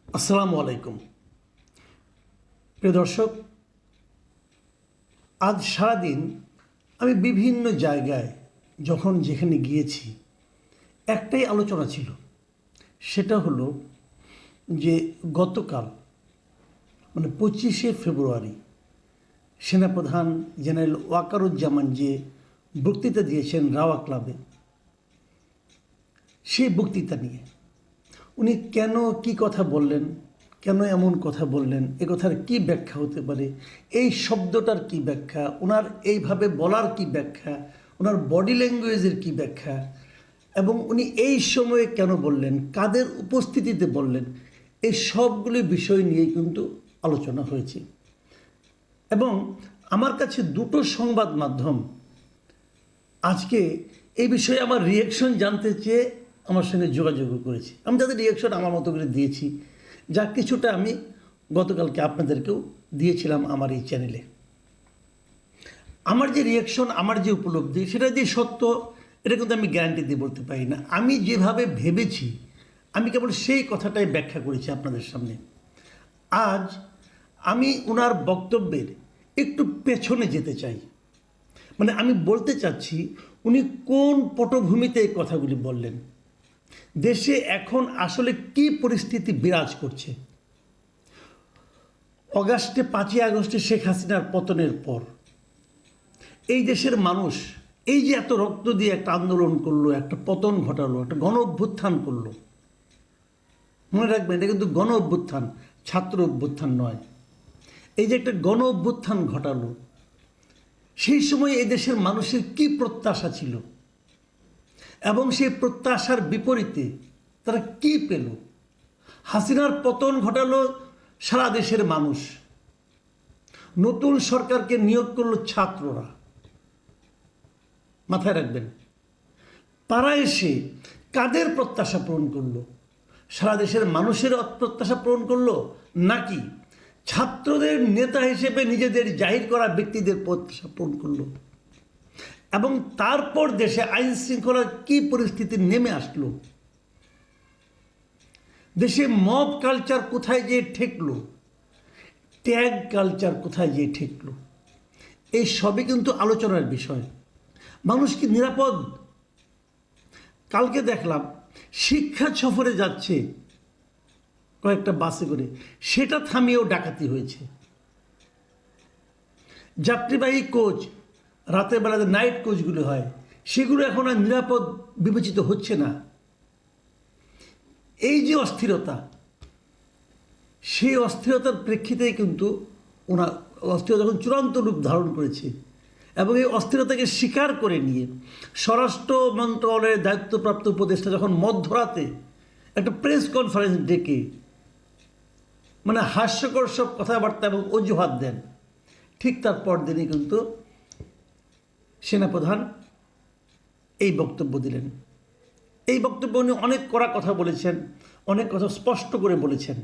আসসালামু আলাইকুম প্রিয় দর্শক, আজ সারাদিন আমি বিভিন্ন জায়গায় যখন যেখানে গিয়েছি একটাই আলোচনা ছিল। সেটা হলো যে গতকাল মানে 25শে ফেব্রুয়ারি সেনাপ্রধান জেনারেল ওয়াকারুজ্জামান যে বক্তৃতা দিয়েছেন রাওয়া ক্লাবে, সেই বক্তৃতা নিয়ে উনি কেন কি কথা বললেন, কেন এমন কথা বললেন, এ কথার কী ব্যাখ্যা হতে পারে, এই শব্দটার কী ব্যাখ্যা, ওনার এইভাবে বলার কী ব্যাখ্যা, ওনার বডি ল্যাঙ্গুয়েজের কী ব্যাখ্যা, এবং উনি এই সময়ে কেন বললেন, কাদের উপস্থিতিতে বললেন, এই সবগুলি বিষয় নিয়েই কিন্তু আলোচনা হয়েছে। এবং আমার কাছে দুটো সংবাদ মাধ্যম আজকে এই বিষয়ে আমার রিয়াকশন জানতে চেয়ে আমার সঙ্গে যোগাযোগ করেছি। আমি তাদের রিয়াকশন আমার মতো করে দিয়েছি, যা কিছুটা আমি গতকালকে আপনাদেরকেও দিয়েছিলাম আমার এই চ্যানেলে। আমার যে রিয়াকশন, আমার যে উপলব্ধি, সেটা যে সত্য এটা কিন্তু আমি গ্যারান্টি দিয়ে বলতে পারি না। আমি যেভাবে ভেবেছি আমি কেবল সেই কথাটাই ব্যাখ্যা করেছি আপনাদের সামনে। আজ আমি ওনার বক্তব্যের একটু পেছনে যেতে চাই। মানে আমি বলতে চাচ্ছি উনি কোন পটভূমিতে এই কথাগুলি বললেন, দেশে এখন আসলে কি পরিস্থিতি বিরাজ করছে। অগাস্টে 5ই আগস্টে শেখ হাসিনার পতনের পর এই দেশের মানুষ এই যে এত রক্ত দিয়ে একটা আন্দোলন করলো, একটা পতন ঘটালো, একটা গণ অভ্যুত্থান করলো। মনে রাখবেন, এটা কিন্তু গণ অভ্যুত্থান, ছাত্র অভ্যুত্থান নয়। এই যে একটা গণ অভ্যুত্থান ঘটালো, সেই সময় এই দেশের মানুষের কি প্রত্যাশা ছিল এবং সেই প্রত্যাশার বিপরীতে তারা কি পেল। হাসিনার পতন ঘটালো সারা দেশের মানুষ, নতুন সরকারকে নিয়োগ করলো ছাত্ররা। মাথায় রাখবেন, তারা এসে কাদের প্রত্যাশা পূরণ করলো? সারা দেশের মানুষের প্রত্যাশা পূরণ করলো, নাকি ছাত্রদের নেতা হিসেবে নিজেদের জাহির করা ব্যক্তিদের প্রত্যাশা পূরণ করলো? এবং তারপর দেশে আইন শৃঙ্খলার কী পরিস্থিতি নেমে আসলো, দেশে মব কালচার কোথায় যেয়ে ঠেকলো, ট্যাগ কালচার কোথায় যেয়ে ঠেকলো, এই সবই কিন্তু আলোচনার বিষয়। মানুষ কি নিরাপদ? কালকে দেখলাম শিক্ষা সফরে যাচ্ছে কয়েকটা বাসে করে, সেটা থামিয়েও ডাকাতি হয়েছে। যাত্রীবাহী কোচ, রাতের বেলাতে নাইট কোচগুলো হয়, সেগুলো এখন আর নিরাপদ বিবেচিত হচ্ছে না। এই যে অস্থিরতা, সেই অস্থিরতার প্রেক্ষিতেই কিন্তু ওনার অস্থিরতা যখন চূড়ান্ত রূপ ধারণ করেছে, এবং এই অস্থিরতাকে স্বীকার করে নিয়ে স্বরাষ্ট্র মন্ত্রণালয়ের দায়িত্বপ্রাপ্ত উপদেষ্টা যখন মধ্যরাতে একটা প্রেস কনফারেন্স ডেকে মানে হাস্যকর সব কথাবার্তা এবং অজুহাত দেন, ঠিক তার পরদিনই কিন্তু সেনাপ্রধান এই বক্তব্য দিলেন। এই বক্তব্য উনি অনেক কড়া কথা বলেছেন, অনেক কথা স্পষ্ট করে বলেছেন।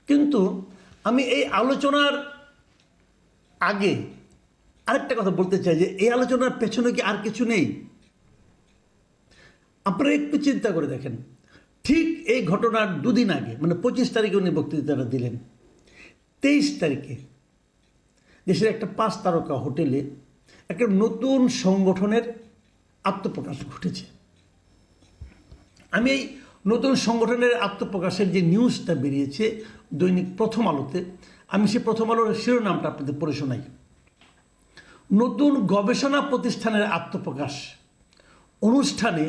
কিন্তু আমি এই আলোচনার আগে আরেকটা কথা বলতে চাই, যে এই আলোচনার পেছনে কি আর কিছু নেই? আপনারা একটু চিন্তা করে দেখেন, ঠিক এই ঘটনার দুদিন আগে মানে 25 তারিখে উনি বক্তৃতাটা দিলেন, 23 তারিখে দেশের একটা 5 তারকা হোটেলে একটা নতুন সংগঠনের আত্মপ্রকাশ ঘটেছে। আমি এই নতুন সংগঠনের আত্মপ্রকাশের যে নিউজটা বেরিয়েছে দৈনিক প্রথম আলোতে, আমি সেই প্রথম আলোর শিরোনামটা আপনাদের পড়ে শোনাই। নতুন গবেষণা প্রতিষ্ঠানের আত্মপ্রকাশ, অনুষ্ঠানে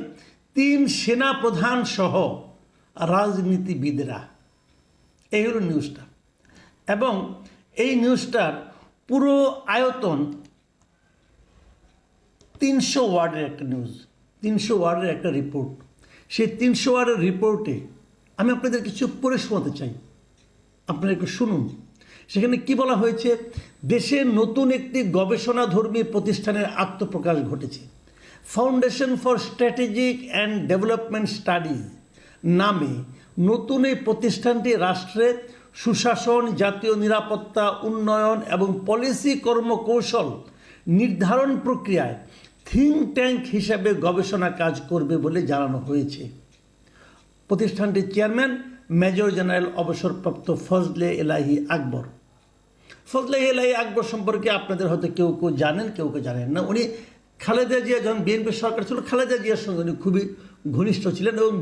3 সেনা প্রধান সহ রাজনীতিবিদরা। এই হলো নিউজটা। এবং এই নিউজটার পুরো আয়তন 300 ওয়ার্ডের একটা নিউজ, 300 ওয়ার্ডের একটা রিপোর্ট। সেই 300 ওয়ার্ডের রিপোর্টে আমি আপনাদের কিছু পড়ে শোনাতে চাই, আপনারা একটু শুনুন। সেখানে কি বলা হয়েছে? দেশের নতুন একটি গবেষণাধর্মী প্রতিষ্ঠানের আত্মপ্রকাশ ঘটেছে। Foundation for strategic and development studies নামে নতুন এই প্রতিষ্ঠানটি রাষ্ট্রের সুশাসন, জাতীয় নিরাপত্তা, উন্নয়ন এবং পলিসি কর্মকৌশল নির্ধারণ প্রক্রিয়ায় থিঙ্ক ট্যাঙ্ক হিসাবে গবেষণা কাজ করবে বলে জানানো হয়েছে। প্রতিষ্ঠানটির চেয়ারম্যান মেজর জেনারেল অবসরপ্রাপ্ত ফজলে এলাহি আকবর। ফজলে এলাহি আকবর সম্পর্কে আপনাদের হয়তো কেউ কেউ জানেন, কেউ কেউ জানেন না। উনি খালেদা জিয়া যখন বিএনপি সরকার ছিল, খালেদা জিয়ার সঙ্গে উনি খুবই ঘনিষ্ঠ ছিলেন এবং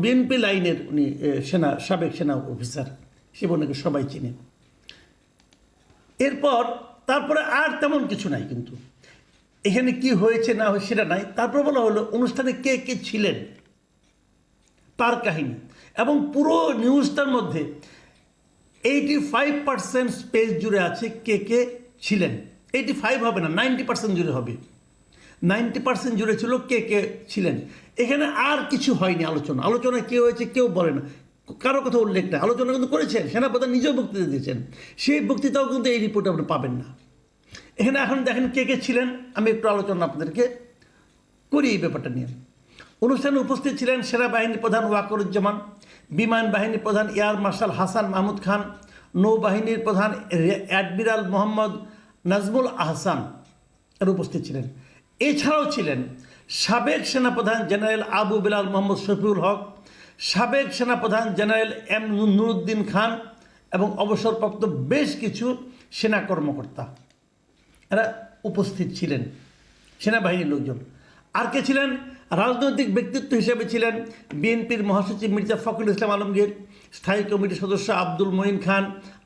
বিএনপি লাইনের উনি সাবেক সেনা অফিসার হিসেবে ওনাকে সবাই চিনে। তারপরে আর তেমন কিছু নাই, কিন্তু এখানে কি হয়েছে না হয়েছে সেটা নাই। তারপর বলা হলো অনুষ্ঠানে কে কে ছিলেন তার কাহিনী, এবং পুরো নিউজটার মধ্যে 85% স্পেস জুড়ে আছে কে কে ছিলেন। 85 হবে না, 90% জুড়ে হবে। 90% জুড়ে ছিল কে কে ছিলেন। এখানে আর কিছু হয়নি। আলোচনা কে হয়েছে কেউ বলে না, কারো কথা উল্লেখ নেই। আলোচনা কিন্তু করেছেন, সেনাপ্রধান নিজেও বক্তৃতা দিয়েছেন, সেই বক্তৃতাও কিন্তু এই রিপোর্টে আপনি পাবেন না। এখানে এখন দেখেন কে কে ছিলেন, আমি একটু আলোচনা আপনাদেরকে করি এই ব্যাপারটা নিয়ে। অনুষ্ঠানে উপস্থিত ছিলেন সেনাবাহিনী প্রধান ওয়াকরুজ্জামান, বিমান বাহিনী প্রধান এয়ার মার্শাল হাসান মাহমুদ খান, নৌবাহিনীর প্রধান অ্যাডমিরাল মোহাম্মদ নাজমুল আহসান এর উপস্থিত ছিলেন। এছাড়াও ছিলেন সাবেক সেনাপ্রধান জেনারেল আবু বিলাল মোহাম্মদ শফিউল হক, সাবেক সেনাপ্রধান জেনারেল এম নুরুদ্দিন খান এবং অবসরপ্রাপ্ত বেশ কিছু সেনা কর্মকর্তা এরা উপস্থিত ছিলেন, সেনাবাহিনীর লোকজন। আর কে ছিলেন? রাজনৈতিক ব্যক্তিত্ব হিসেবে ছিলেন বিএনপির মহাসচিব মির্জা ফখরুল ইসলাম আলমগীর, স্থায়ী কমিটির সদস্য আব্দুল মঈন খান,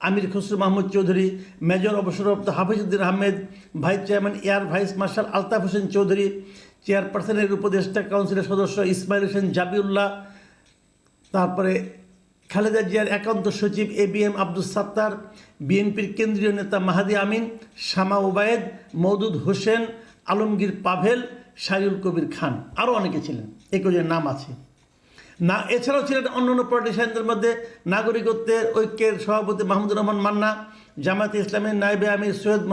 আমির খসরু মাহমুদ চৌধুরী, মেজর অবসরপ্রাপ্ত Hafizuddin Ahmed, vice chairman air vice marshal Altaf Hossain Chowdhury, চেয়ারপারসনের উপদেষ্টা কাউন্সিলের সদস্য ইসমাইল হোসেন জাবিউল্লাহ, তারপরে খালেদা জিয়ার একান্ত সচিব ABM আব্দুস সাত্তার, বিএনপির কেন্দ্রীয় নেতা মাহাদি আমিন, শামা ওবায়েদ, মওদুদ হোসেন, আলমগীর পাভেল, শাহরুল কবির খান, আরও অনেকে ছিলেন, এই কয়েকজনের নাম আছে না। এছাড়াও ছিলেন অন্যান্য পলিটিশিয়ানদের মধ্যে নাগরিকত্বের ঐক্যের সভাপতি মাহমুদুর রহমান মান্না, জামায়াতে ইসলামের নায়েবে আমির সৈয়দ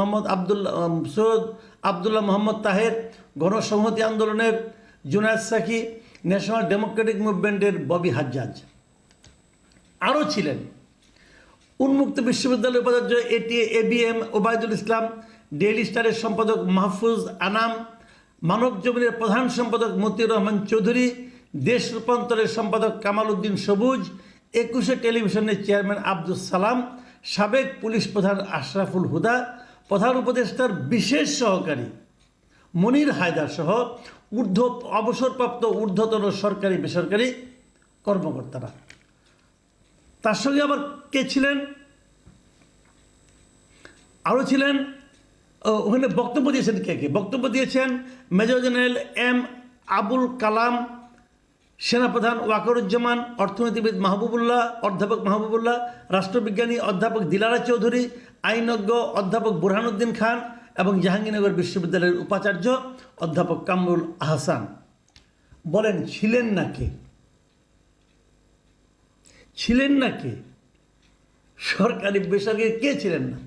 আবদুল্লাহ মোহাম্মদ তাহের, গণসংহতি আন্দোলনের জুনায়েদ সাকি, ন্যাশনাল ডেমোক্রেটিক মুভমেন্টের ববি হাজ্জাজ। আরও ছিলেন উন্মুক্ত বিশ্ববিদ্যালয়ের উপাচার্য ABM ওবায়দুল ইসলাম, ডেইলি স্টারের সম্পাদক মাহফুজ আনাম, মানব জমিনের প্রধান সম্পাদক মতিউর রহমান চৌধুরী, দেশ রূপান্তরের সম্পাদক কামাল উদ্দিন সবুজ, 21 টেলিভিশনের চেয়ারম্যান আব্দুস সালাম, সাবেক পুলিশ প্রধান আশরাফুল হুদা, প্রধান উপদেষ্টার বিশেষ সহকারী মনির হায়দার সহ অবসরপ্রাপ্ত ঊর্ধ্বতন সরকারি বেসরকারি কর্মকর্তারা। তার সঙ্গে আবার কে ছিলেন? আরও ছিলেন, ওখানে বক্তব্য দিয়েছেন কে কে? বক্তব্য দিয়েছেন major general M Abul Kalam, সেনাপ্রধান ওয়াকরুজ্জামান, অর্থনীতিবিদ অধ্যাপক মাহবুবুল্লাহ, রাষ্ট্রবিজ্ঞানী অধ্যাপক দিলারা চৌধুরী, আইনজ্ঞ অধ্যাপক বুরহানুদ্দিন খান এবং জাহাঙ্গীরনগর বিশ্ববিদ্যালয়ের উপাচার্য অধ্যাপক কামরুল আহসান। বলেন ছিলেন না কে? ছিলেন না কে? সরকারি বেসরকারি কে ছিলেন না?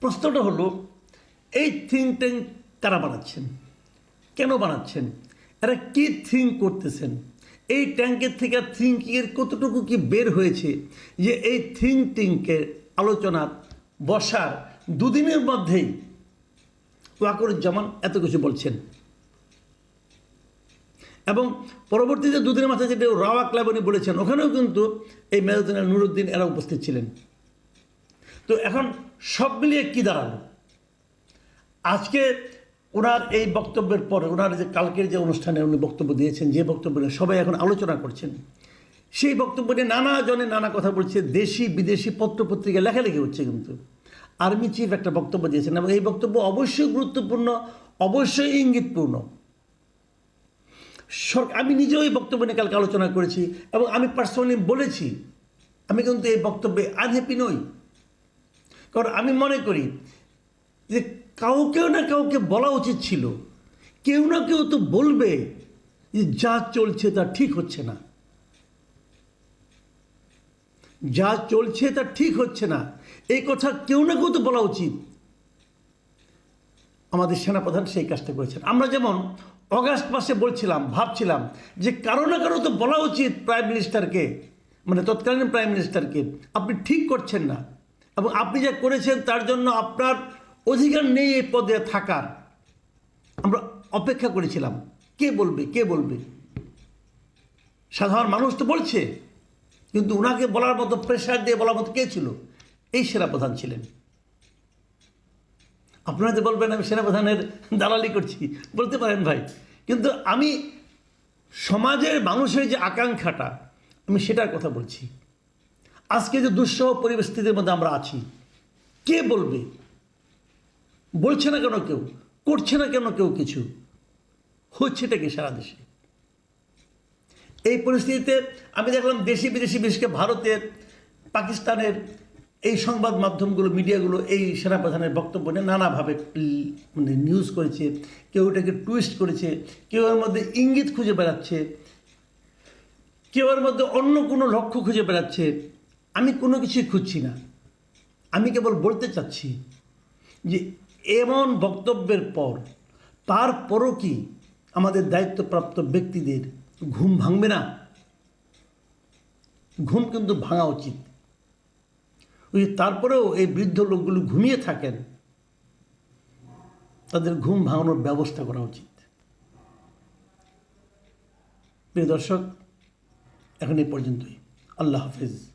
প্রশ্নটা হলো, এই থিঙ্ক ট্যাঙ্ক কারা বানাচ্ছেন, কেন বানাচ্ছেন, এরা কি থিঙ্ক করতেছেন, এই ট্যাঙ্কের থেকে থিঙ্কিংয়ের কতটুকু কি বের হয়েছে যে এই থিঙ্ক ট্যাঙ্কের আলোচনার বসার দুদিনের মধ্যেই ওয়াকরুজ্জামান এত কিছু বলছেন। এবং পরবর্তীতে দুদিনের মাথায় যেটা রাওয়া ক্লাব উনি বলেছেন, ওখানেও কিন্তু এই মেজর জেনারেল নুরুদ্দিন এরা উপস্থিত ছিলেন। তো এখন সব মিলিয়ে কী দাঁড়ালো? আজকে ওনার এই বক্তব্যের পরে, ওনার যে কালকের যে অনুষ্ঠানে উনি বক্তব্য দিয়েছেন, যে বক্তব্য নিয়ে সবাই এখন আলোচনা করছেন, সেই বক্তব্য নিয়ে নানা জনে নানা কথা বলছে, দেশি বিদেশি পত্রপত্রিকা লেখালেখি হচ্ছে। কিন্তু আর্মি চিফ একটা বক্তব্য দিয়েছেন এবং এই বক্তব্য অবশ্যই গুরুত্বপূর্ণ, অবশ্যই ইঙ্গিতপূর্ণ। আমি নিজেও এই বক্তব্য নিয়ে কালকে আলোচনা করেছি এবং আমি পার্সোনালি বলেছি আমি কিন্তু এই বক্তব্যে আনহ্যাপি নই। কারণ আমি মনে করি যে কাউকেও না কাউকে বলা উচিত ছিল, কেউ না কেউ তো বলবে যে যা চলছে তা ঠিক হচ্ছে না, যা চলছে তা ঠিক হচ্ছে না, এই কথা কেউ না কেউ তো বলা উচিত। আমাদের সেনাপ্রধান সেই কাজটা করেছেন। আমরা যেমন অগাস্ট মাসে ভাবছিলাম যে কারো না কারো তো বলা উচিত প্রাইম মিনিস্টারকে, মানে তৎকালীন প্রাইম মিনিস্টারকে, আপনি ঠিক করছেন না এবং আপনি যা করেছেন তার জন্য আপনার অধিকার নেই এই পদে থাকার। আমরা অপেক্ষা করেছিলাম কে বলবে, কে বলবে। সাধারণ মানুষ তো বলছে, কিন্তু ওনাকে বলার মতো, প্রেশার দিয়ে বলার মতো কে ছিল? এই সেনাপ্রধান ছিলেন। আপনারা যে বলবেন আমি সেনাপ্রধানের দালালি করছি, বলতে পারেন ভাই, কিন্তু আমি সমাজের মানুষের যে আকাঙ্ক্ষাটা, আমি সেটার কথা বলছি। আজকে যে দুঃসহ পরিস্থিতির মধ্যে আমরা আছি, কে বলবে? বলছে না কেন কেউ? করছে না কেন কেউ কিছু? হচ্ছেটা কি সারা দেশে? এই পরিস্থিতিতে আমি দেখলাম দেশি বিদেশি, বিশেষ করে ভারতের, পাকিস্তানের এই সংবাদ মাধ্যমগুলো, মিডিয়াগুলো এই সেনাপ্রধানের বক্তব্য নিয়ে নানাভাবে মানে নিউজ করেছে। কেউ এটাকে টুইস্ট করেছে, কেউ এর মধ্যে ইঙ্গিত খুঁজে বেড়াচ্ছে, কেউ এর মধ্যে অন্য কোনো লক্ষ্য খুঁজে বেড়াচ্ছে। আমি কোনো কিছুই খুঁজছি না, আমি কেবল বলতে চাচ্ছি যে এমন বক্তব্যের পর, তারপরও কি আমাদের দায়িত্বপ্রাপ্ত ব্যক্তিদের ঘুম ভাঙবে না? ঘুম কিন্তু ভাঙা উচিত। ওই তারপরেও এই বৃদ্ধ লোকগুলো ঘুমিয়ে থাকেন, তাদের ঘুম ভাঙানোর ব্যবস্থা করা উচিত। প্রিয় দর্শক, এখন এই পর্যন্তই। আল্লাহ হাফিজ।